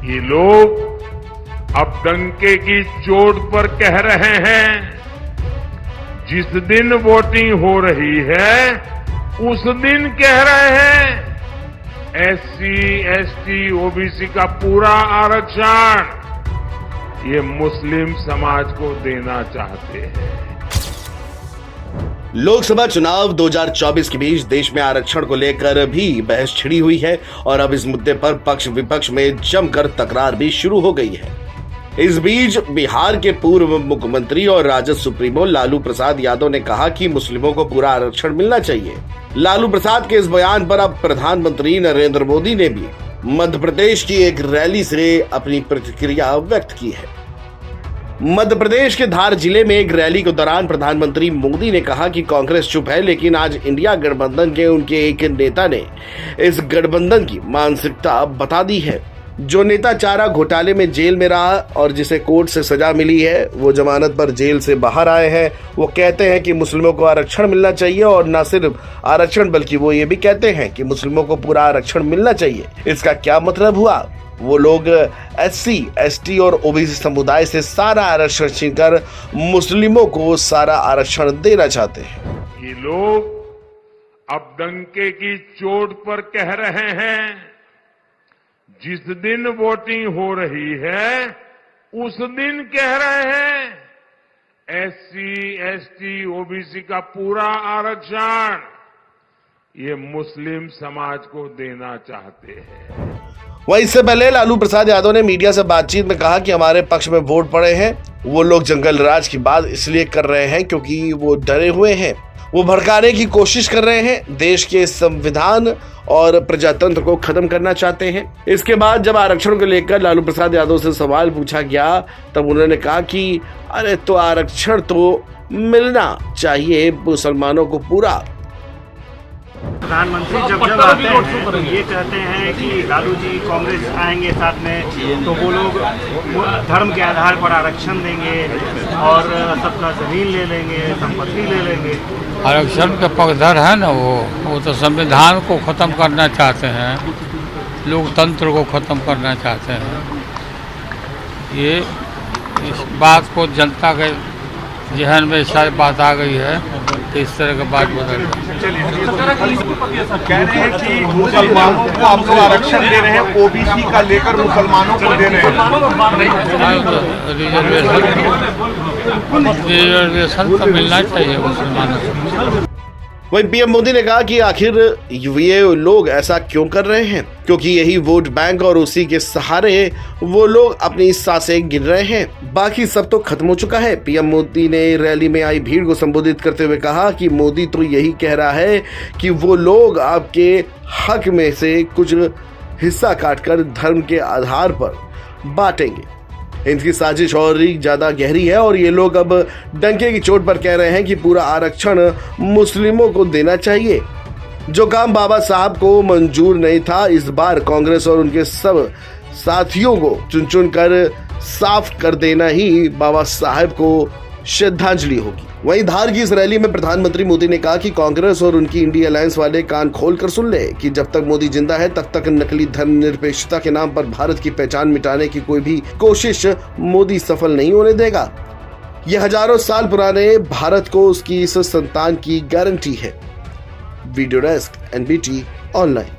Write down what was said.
ये लोग अब डंके की चोट पर कह रहे हैं, जिस दिन वोटिंग हो रही है उस दिन कह रहे हैं एससी, एसटी, ओबीसी का पूरा आरक्षण ये मुस्लिम समाज को देना चाहते हैं। लोकसभा चुनाव 2024 के बीच देश में आरक्षण को लेकर भी बहस छिड़ी हुई है और अब इस मुद्दे पर पक्ष विपक्ष में जमकर तकरार भी शुरू हो गई है। इस बीच बिहार के पूर्व मुख्यमंत्री और राजद सुप्रीमो लालू प्रसाद यादव ने कहा कि मुस्लिमों को पूरा आरक्षण मिलना चाहिए। लालू प्रसाद के इस बयान पर अब प्रधानमंत्री नरेंद्र मोदी ने भी मध्य प्रदेश की एक रैली से अपनी प्रतिक्रिया व्यक्त की है। मध्य प्रदेश के धार जिले में एक रैली के दौरान प्रधानमंत्री मोदी ने कहा कि कांग्रेस चुप है, लेकिन आज इंडिया गठबंधन के उनके एक नेता ने इस गठबंधन की मानसिकता बता दी है। जो नेता चारा घोटाले में जेल में रहा और जिसे कोर्ट से सजा मिली है, वो जमानत पर जेल से बाहर आए हैं, वो कहते हैं कि मुस्लिमों को आरक्षण मिलना चाहिए और न सिर्फ आरक्षण बल्कि वो ये भी कहते हैं कि मुस्लिमों को पूरा आरक्षण मिलना चाहिए। इसका क्या मतलब हुआ? वो लोग एससी, एसटी और ओबीसी समुदाय से सारा आरक्षण छीनकर मुस्लिमों को सारा आरक्षण देना चाहते हैं। ये लोग अब डंके की चोट पर कह रहे हैं, जिस दिन वोटिंग हो रही है उस दिन कह रहे हैं एससी, एसटी, ओबीसी का पूरा आरक्षण ये मुस्लिम समाज को देना चाहते हैं। वहीं इससे पहले लालू प्रसाद यादव ने मीडिया से बातचीत में कहा कि हमारे पक्ष में वोट पड़े हैं, वो लोग जंगल राज की बात इसलिए कर रहे हैं क्योंकि वो डरे हुए हैं, वो भड़काने की कोशिश कर रहे हैं, देश के संविधान और प्रजातंत्र को खत्म करना चाहते हैं। इसके बाद जब आरक्षण को लेकर लालू प्रसाद यादव से सवाल पूछा गया तब उन्होंने कहा कि अरे तो आरक्षण तो मिलना चाहिए मुसलमानों को पूरा। प्रधानमंत्री जब आते हैं तो ये कहते हैं कि लालू जी कांग्रेस आएंगे साथ में तो वो लोग धर्म के आधार पर आरक्षण देंगे और सबका जमीन ले लेंगे, संपत्ति ले लेंगे। आरक्षण के पक्षधर है ना, वो तो संविधान को खत्म करना चाहते हैं, लोकतंत्र को खत्म करना चाहते हैं। ये इस बात को जनता के जहन में शायद बात आ गई है तो इस तरह की बात बदल कह रहे हैं कि मुसलमानों को आप लोग आरक्षण दे रहे हैं, ओबीसी का लेकर मुसलमानों को दे रहे हैं। रिजर्वेशन तो मिलना चाहिए मुसलमानों को। वहीं पीएम मोदी ने कहा कि आखिर ये लोग ऐसा क्यों कर रहे हैं, क्योंकि यही वोट बैंक और उसी के सहारे वो लोग अपनी सांसें गिन रहे हैं, बाकी सब तो खत्म हो चुका है। पीएम मोदी ने रैली में आई भीड़ को संबोधित करते हुए कहा कि मोदी तो यही कह रहा है कि वो लोग आपके हक में से कुछ हिस्सा काटकर धर्म के आधार पर बांटेंगे। इनकी साजिश और ज्यादा गहरी है और ये लोग अब डंके की चोट पर कह रहे हैं कि पूरा आरक्षण मुस्लिमों को देना चाहिए। जो काम बाबा साहब को मंजूर नहीं था, इस बार कांग्रेस और उनके सब साथियों को चुन चुन कर साफ कर देना ही बाबा साहब को श्रद्धांजलि होगी। वहीं धार की इस रैली में प्रधानमंत्री मोदी ने कहा कि कांग्रेस और उनकी इंडिया अलायंस वाले कान खोल कर सुन ले कि जब तक मोदी जिंदा है तब तक नकली धर्मनिरपेक्षता के नाम पर भारत की पहचान मिटाने की कोई भी कोशिश मोदी सफल नहीं होने देगा। यह हजारों साल पुराने भारत को उसकी इस संतान की गारंटी है। Video desk NBT online.